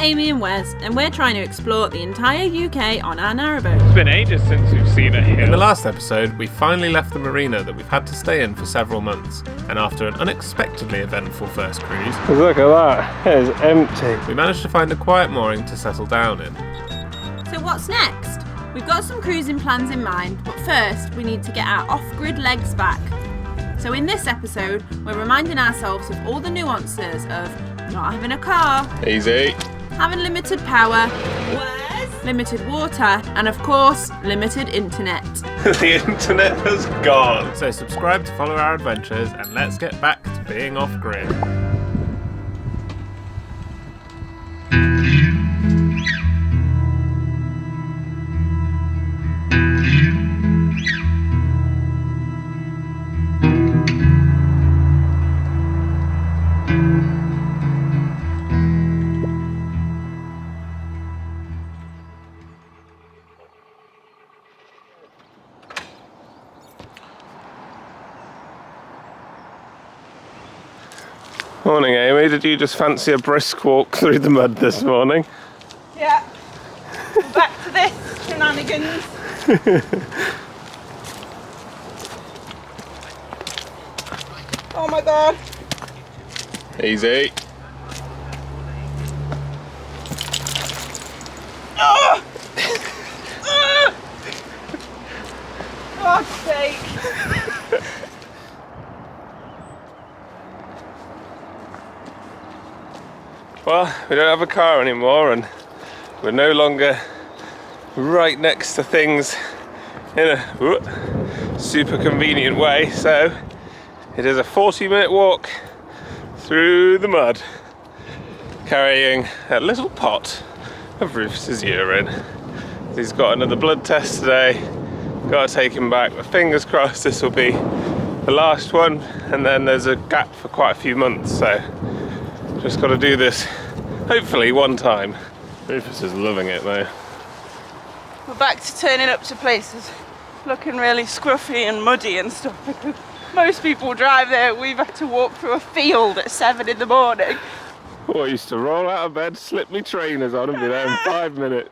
Amy and Wes, and we're trying to explore the entire UK on our narrowboat. It's been ages since we've seen it here. In the last episode, we finally left the marina that we've had to stay in for several months, and after an unexpectedly eventful first cruise, Look at that, it is empty. we managed to find a quiet mooring to settle down in. So what's next? We've got some cruising plans in mind, but first we need to get our off-grid legs back. So in this episode, we're reminding ourselves of all the nuances of not having a car, Easy. having limited power, limited water, and of course, limited internet. The internet has gone. So subscribe to follow our adventures, and let's get back to being off-grid. Morning, Amy. Did you just fancy a brisk walk through the mud this morning? Yeah, we're back to this shenanigans. Oh my god. Easy. Oh! God's sake. Well, we don't have a car anymore, and we're no longer right next to things in a super convenient way, so it is a 40-minute walk through the mud, carrying a little pot of Rufus's urine. He's got another blood test today, got to take him back, but fingers crossed this will be the last one, and then there's a gap for quite a few months, so just got to do this, hopefully, one time. Rufus is loving it though. We're back to turning up to places looking really scruffy and muddy and stuff, because most people drive there. We've had to walk through a field at 7 in the morning. Oh, I used to roll out of bed, slip my trainers on and be there in 5 minutes.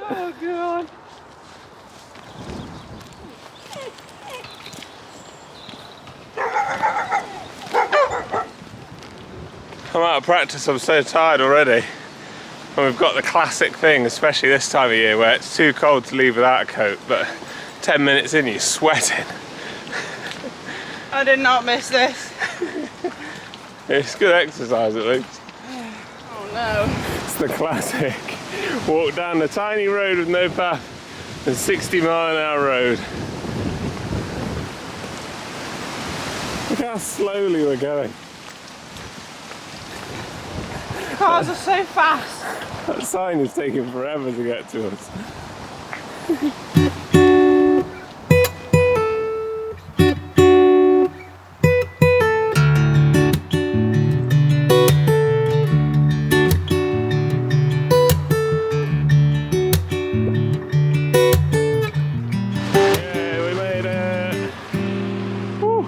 Oh god. I'm out of practice, I'm so tired already. And we've got the classic thing, especially this time of year, where it's too cold to leave without a coat, but 10 minutes in you're sweating. I did not miss this. It's good exercise at least. Oh no. It's the classic. Walk down the tiny road with no path and 60-mile-an-hour road. Look how slowly we're going. Cars are so fast. That sign is taking forever to get to us. Yeah, we made it. Woo.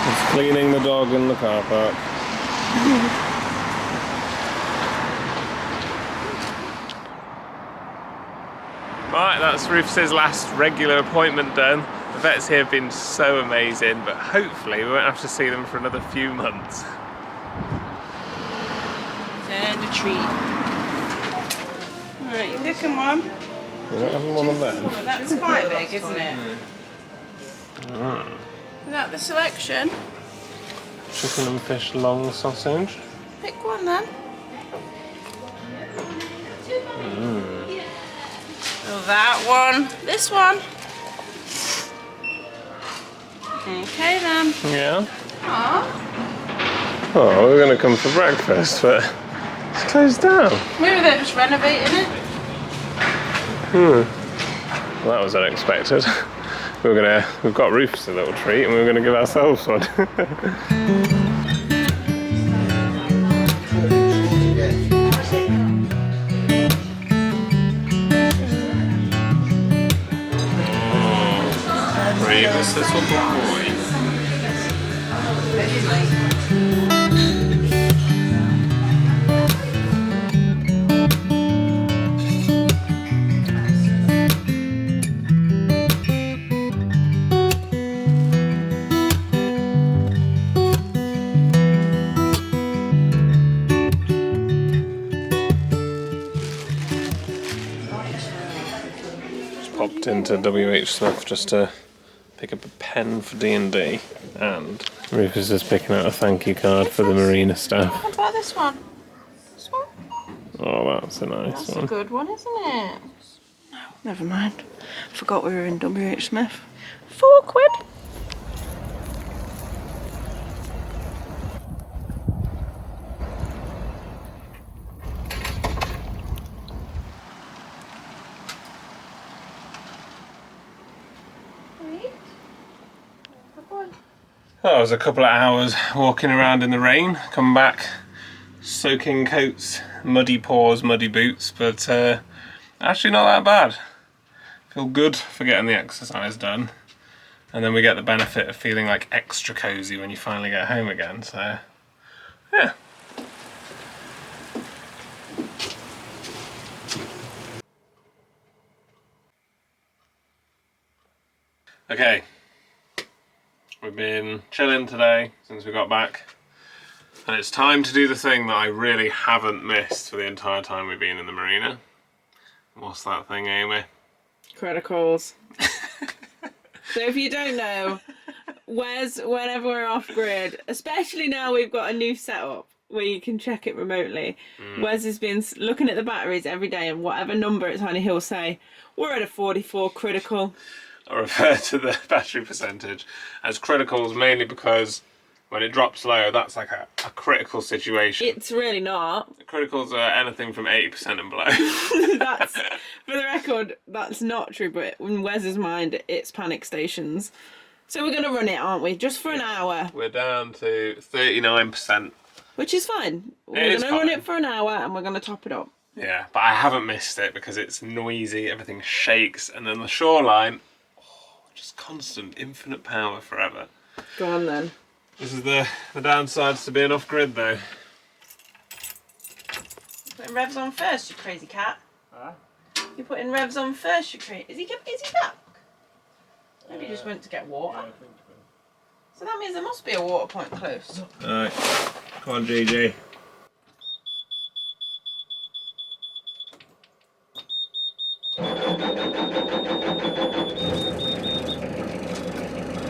Just cleaning the dog in the car park. Right, that's Rufus's last regular appointment done. The vets here have been so amazing, but hopefully we won't have to see them for another few months. And a treat. Alright, you pick them one. We're not having one of them. Oh, that's quite big, isn't it? Is that the selection? Chicken and fish long sausage. Pick one then. Oh, that one. This one. Okay then. Yeah. Aww. Oh, we're going to come for breakfast, but it's closed down. Maybe they're just renovating it. Well, that was unexpected. We've got Rufus a little treat, and we're going to give ourselves one. Rufus, little boy. popped into WH Smith just to pick up a pen for D&D, and Rufus is picking out a thank you card for the marina staff. What about this one? This one? Oh, that's a nice That's one. a good one, isn't it? No, never mind. Forgot we were in WH Smith. £4. That was a couple of hours walking around in the rain, come back soaking coats, muddy paws, muddy boots, but actually not that bad. Feel good for getting the exercise done, and then we get the benefit of feeling like extra cosy when you finally get home again, so yeah. Okay. We've been chilling today since we got back, and it's time to do the thing that I really haven't missed for the entire time we've been in the marina. What's that thing, Amy? Credit calls. So if you don't know, whenever we're off grid, especially now we've got a new setup where you can check it remotely, Wes has been looking at the batteries every day, and whatever number it's on, he'll say, we're at a 44 critical. I refer to the battery percentage as criticals mainly because when it drops low, that's like a critical situation. It's really not. Criticals are anything from 80% and below. That's, for the record, that's not true, but in Wes's mind, it's panic stations. So we're going to run it, aren't we? Just for an hour. We're down to 39%. Which is fine. We're It going is to run fine. it for an hour and we're going to top it up. Yeah, but I haven't missed it because it's noisy, everything shakes, and then the shoreline, just constant, infinite power forever. Go on then. This is the downsides to being off grid though. Putting revs on first, you crazy cat. Huh? You're putting revs on first, you crazy. Is he back? Maybe he just went to get water. So that means there must be a water point close. Alright, come on GG.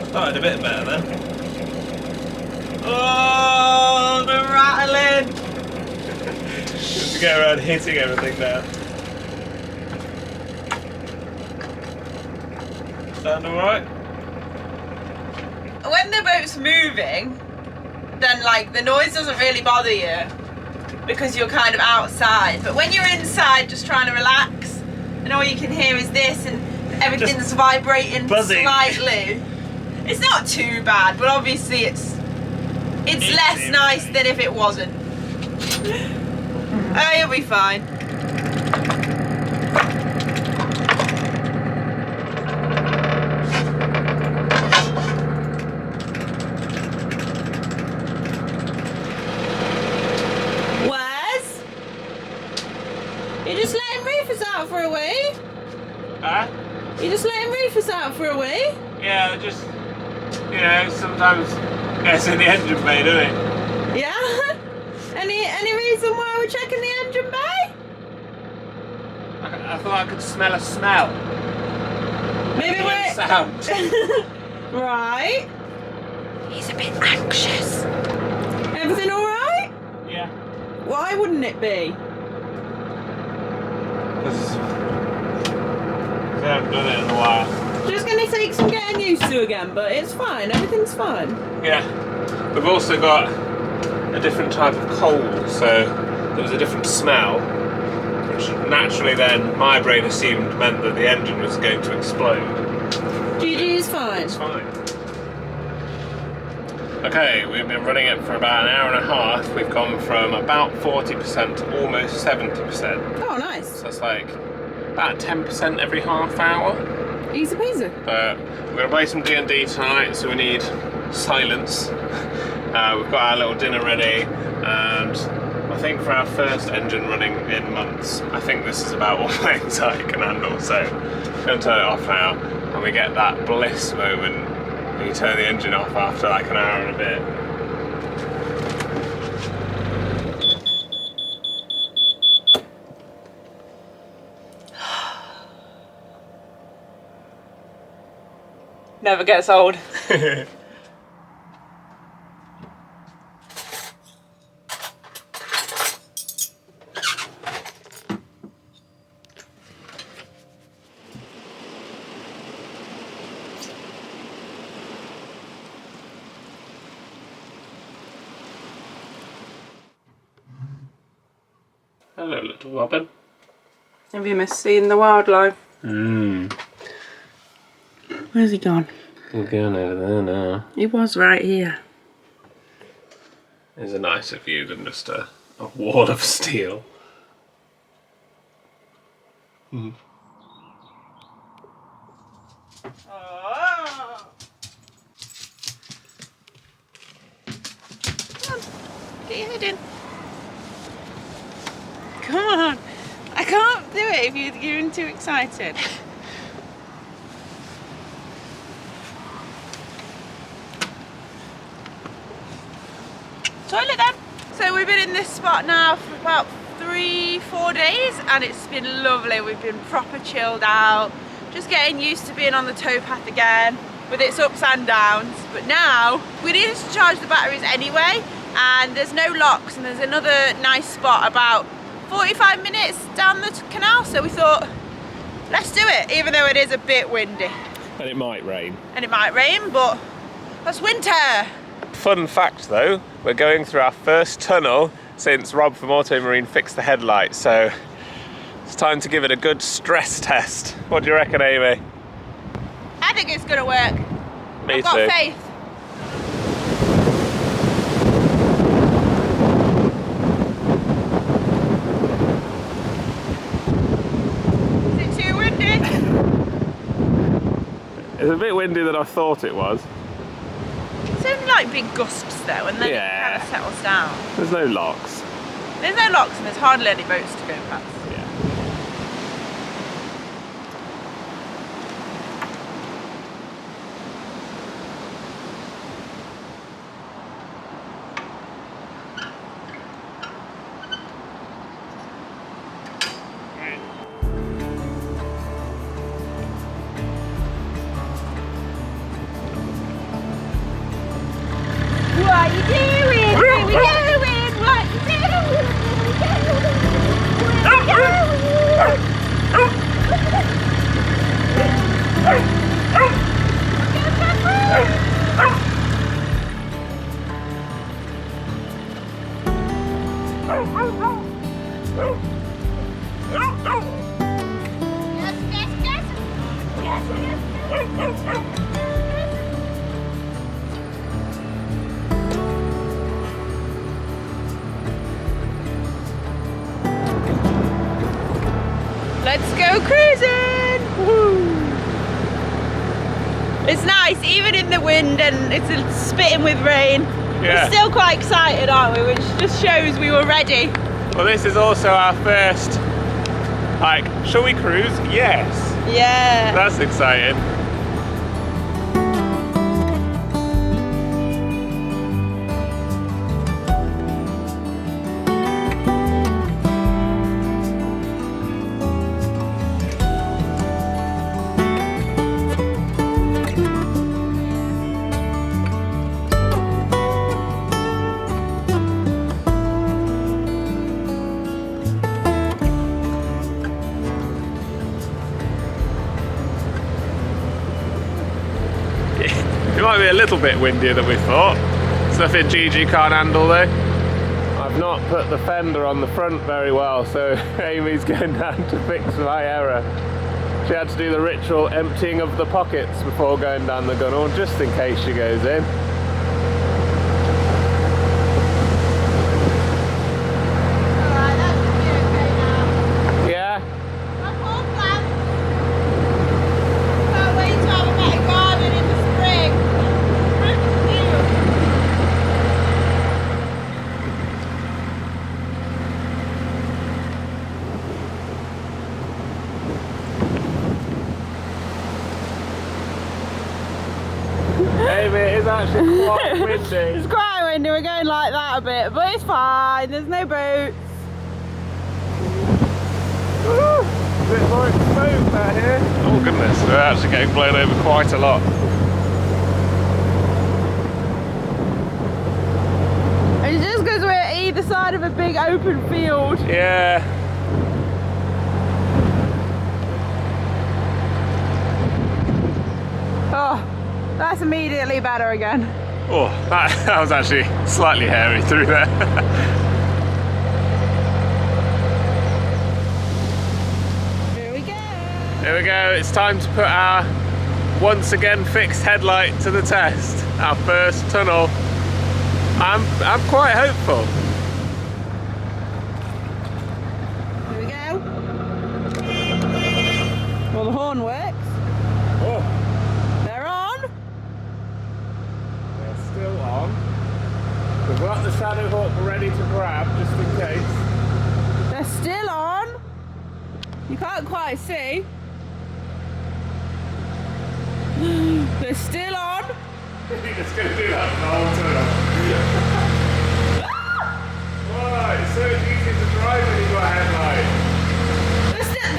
Started a bit better then. Oh, the rattling! Just to get around hitting everything now. Sound alright? When the boat's moving, then like the noise doesn't really bother you because you're kind of outside. But when you're inside just trying to relax and all you can hear is this and everything's Just vibrating buzzing. slightly, it's not too bad, but obviously it's less nice than if it wasn't. Oh, you'll be fine. Wes? You're just letting Rufus out for a wee? Huh? You're just letting Rufus out for a wee? Yeah, just, you know, sometimes gets in the engine bay, doesn't it? Yeah? Any reason why we're checking the engine bay? I thought I could smell a smell. Maybe we're... Sound. Right. He's a bit anxious. Everything alright? Yeah. Why wouldn't it be? Because I haven't done it in a while. Just gonna take some getting used to again, but it's fine. Everything's fine. Yeah. We've also got a different type of coal, so there was a different smell, which naturally then my brain assumed meant that the engine was going to explode. GG's fine. It's fine. Okay, we've been running it for about an hour and a half. We've gone from about 40% to almost 70%. Oh, nice. So it's like about 10% every half hour. Easy peasy. But we're going to play some D&D tonight, so we need silence. We've got our little dinner ready, and I think for our first engine running in months, I think this is about all the anxiety I can handle. So I'm going to turn it off now, and we get that bliss moment when you turn the engine off after like an hour and a bit. Never gets old. Hello, little robin. Have you missed seeing the wildlife? Where's he gone? He's going over there now. He was right here. There's a nicer view than just a wall of steel. Oh. Come on, get your head in. Come on. I can't do it if you're getting too excited. Toilet then. So we've been in this spot now for about 3-4 days and it's been lovely. We've been proper chilled out, just getting used to being on the towpath again with its ups and downs. But now we needed to charge the batteries anyway, and there's no locks, and there's another nice spot about 45 minutes down the canal, so we thought let's do it, even though it is a bit windy. And it might rain. And it might rain, but that's winter. Fun fact though, we're going through our first tunnel since Rob from Automarine fixed the headlights, so it's time to give it a good stress test. What do you reckon, Amy? I think it's gonna work. Me I've got too. faith. Is it too windy? It's a bit windy than I thought it was. It's only like big gusts though, and then it kind of settles down. There's no locks. There's no locks and there's hardly any boats to go past. Yeah. What you doing? What you doing? What you doing? Let's go cruising! Woo. It's nice, even in the wind and it's spitting with rain. Yeah. We're still quite excited, aren't we? Which just shows we were ready. Well, this is also our first, like, shall we cruise? Yes. Yeah. That's exciting. It might be a little bit windier than we thought. It's nothing GG can't handle though. I've not put the fender on the front very well, so Amy's going down to fix my error. She had to do the ritual emptying of the pockets before going down the gunnel, just in case she goes in. Alright, that should be okay now. Yeah? That's all planned. Can't wait to have a better garden in the spring. Amy, it is actually quite windy. It's quite windy, we're going like that a bit, but it's fine, there's no boats. A bit more exposed out here. Oh goodness, we're actually getting blown over quite a lot. because we're either side of a big open field. Yeah. Oh, that's immediately better again. Oh, that was actually slightly hairy through there. Here we go. There we go, it's time to put our once again fixed headlight to the test. Our first tunnel. I'm quite hopeful. Here we go. Well, the horn works. Oh, They're on. they're still on. We've got the Shadow Hawk ready to grab just in case. They're still on. You can't quite see. They're still on. You're just going to do that for the whole tunnel. Why? It's so easy to drive when you've got a headlight.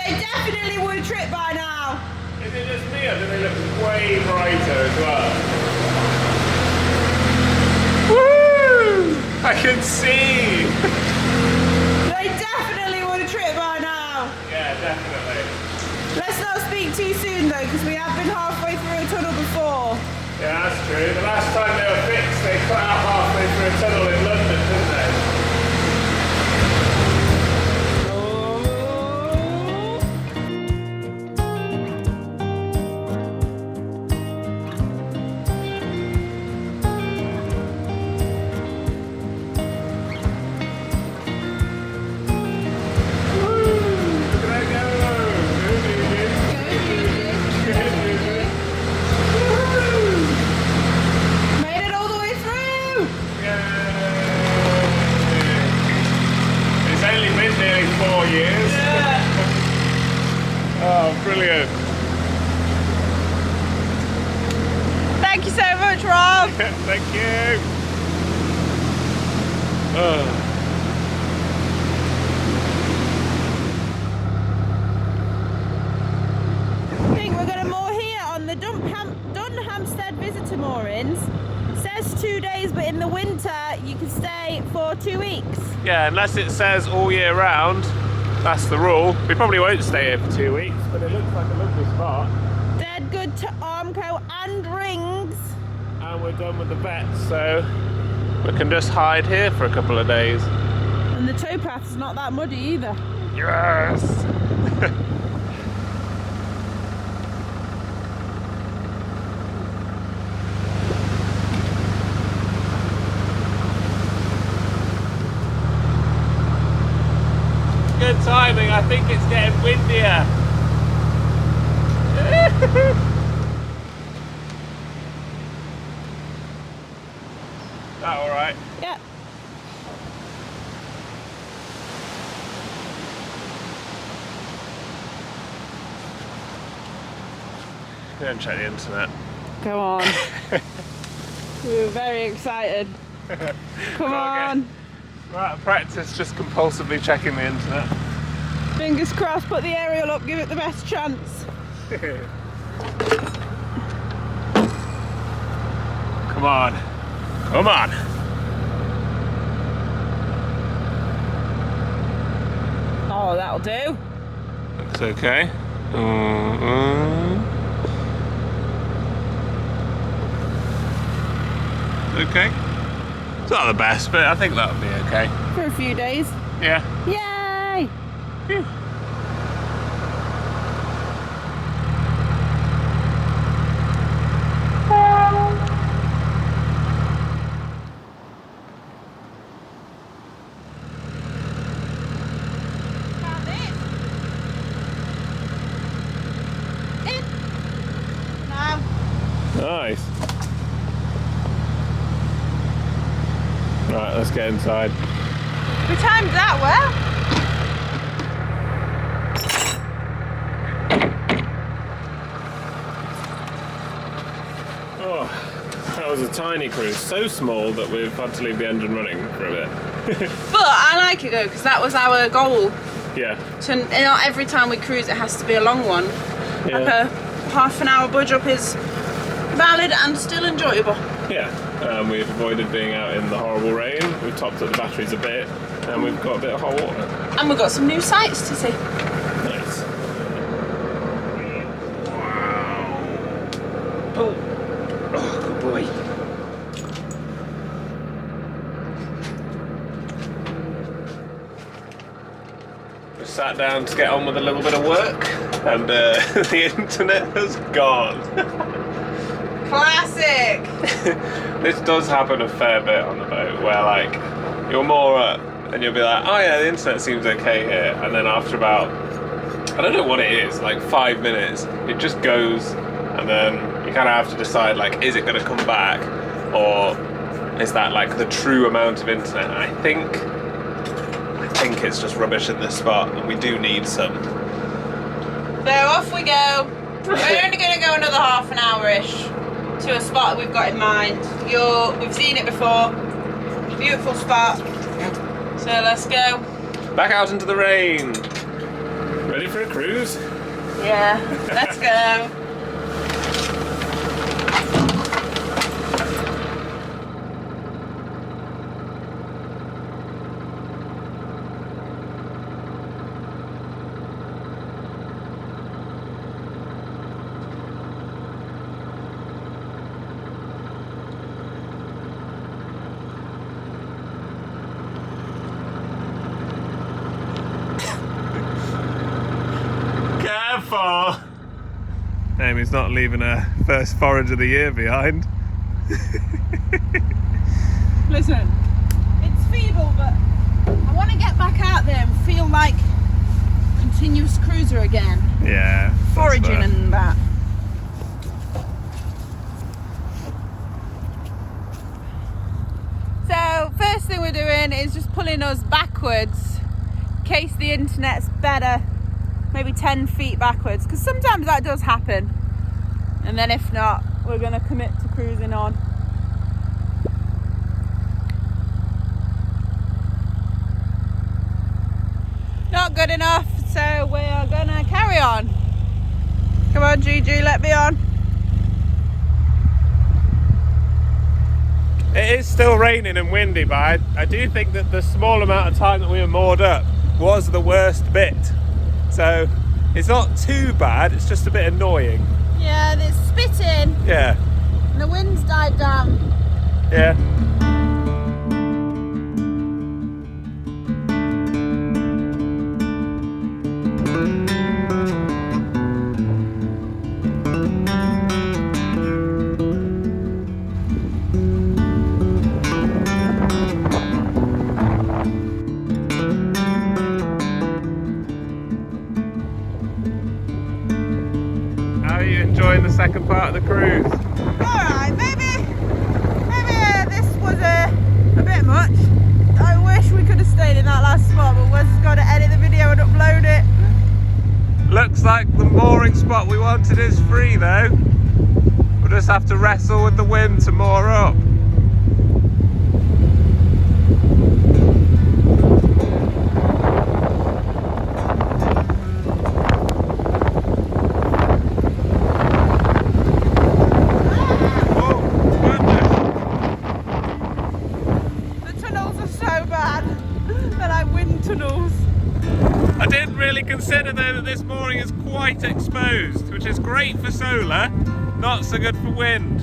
They definitely would trip by now. Is it just me or do they look way brighter as well? Woo! I can see! They definitely would have tripped by now. Yeah, definitely. Let's not speak too soon though, because we have been halfway through a tunnel before. Yeah, that's true. The last time they were fixed, they cut out halfway through a tunnel in London, didn't they? Made it all the way through. It's only been nearly 4 years. Oh, brilliant. Thank you so much, Rob. Thank you. Oh. I think we're going to moor here on the Dunhamstead Visitor Moorings. Says 2 days, but in the winter you can stay for 2 weeks. Yeah, unless it says all year round, that's the rule. We probably won't stay here for 2 weeks, but it looks like a lovely spot. Dead good to Armco and rings. And we're done with the vets, so we can just hide here for a couple of days. And the towpath's not that muddy either. Yes! Good timing, I think it's getting windier. That alright? Yeah. Go and check the internet. Go on. We were very excited. Come on. We're out of practice just compulsively checking the internet. Fingers crossed, put the aerial up, give it the best chance. Come on. Come on. Oh, that'll do. Looks okay. Okay. It's not the best, but I think that'll be okay. For a few days. Yeah. Yay! Phew. Nice. Right, let's get inside. We timed that well. Oh, that was a tiny cruise. So small that we've had to leave the engine running for a bit. But I like it though, because that was our goal. Yeah. So not every time we cruise it has to be a long one. Yeah. Like a half an hour budge up is valid and still enjoyable. Yeah. We've avoided being out in the horrible rain. We've topped up the batteries a bit, and we've got a bit of hot water. And we've got some new sights to see. Nice. Wow. Oh, good boy. We sat down to get on with a little bit of work, and the internet has gone. Classic! This does happen a fair bit on the boat, where like you're more up and you'll be like, oh yeah, the internet seems okay here, and then after about, I don't know what it is, like 5 minutes, it just goes, and then you kind of have to decide, like, is it going to come back, or is that like the true amount of internet? And I think it's just rubbish in this spot, and we do need some. So off we go. We're only going to go another half an hour-ish to a spot that we've got in mind. We've seen it before. Beautiful spot. So let's go. Back out into the rain. Ready for a cruise? Yeah, let's go. Careful! Amy's not leaving her first forage of the year behind. Listen, it's feeble, but I want to get back out there and feel like a continuous cruiser again. Yeah. Foraging and that. So, first thing we're doing is just pulling us backwards in case the internet's better, maybe 10 feet backwards, because sometimes that does happen. And then if not, we're going to commit to cruising on. Not good enough, so we are going to carry on. Come on, Gigi, let me on. It is still raining and windy, but I do think that the small amount of time that we were moored up was the worst bit. So it's not too bad, it's just a bit annoying. Yeah, and it's spitting. Yeah. And the wind's died down. Yeah. How are you enjoying the second part of the cruise? Alright, maybe this was a bit much. I wish we could have stayed in that last spot, but we've just got to edit the video and upload it. Looks like the mooring spot we wanted is free though. We'll just have to wrestle with the wind to moor up. I didn't really consider though that this mooring is quite exposed, which is great for solar, not so good for wind.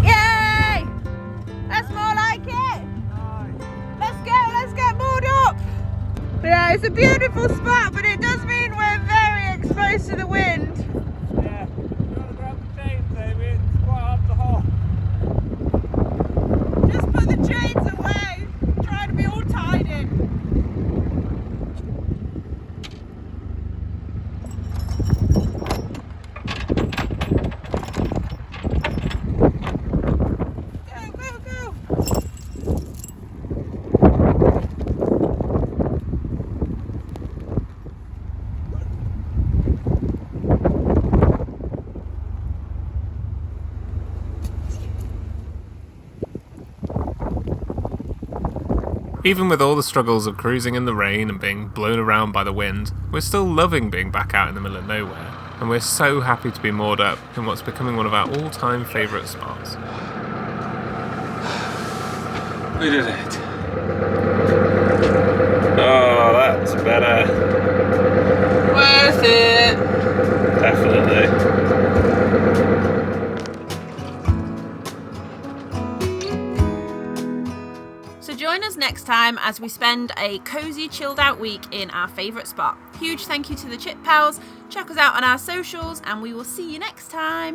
Yay! That's more like it. Let's get moored up. Yeah, it's a beautiful spot, but it does mean we're very exposed to the wind. Yeah, you want to grab the chains, Amy? It's quite hard to hold. Just put the chains away. Try to be all tied in. Go, go, go. Even with all the struggles of cruising in the rain and being blown around by the wind, we're still loving being back out in the middle of nowhere. and we're so happy to be moored up in what's becoming one of our all-time favourite spots. We did it. Oh, that's better. Worth it. Definitely. So join us next time as we spend a cosy, chilled out week in our favourite spot. Huge thank you to the Chip Pals. Check us out on our socials and we will see you next time.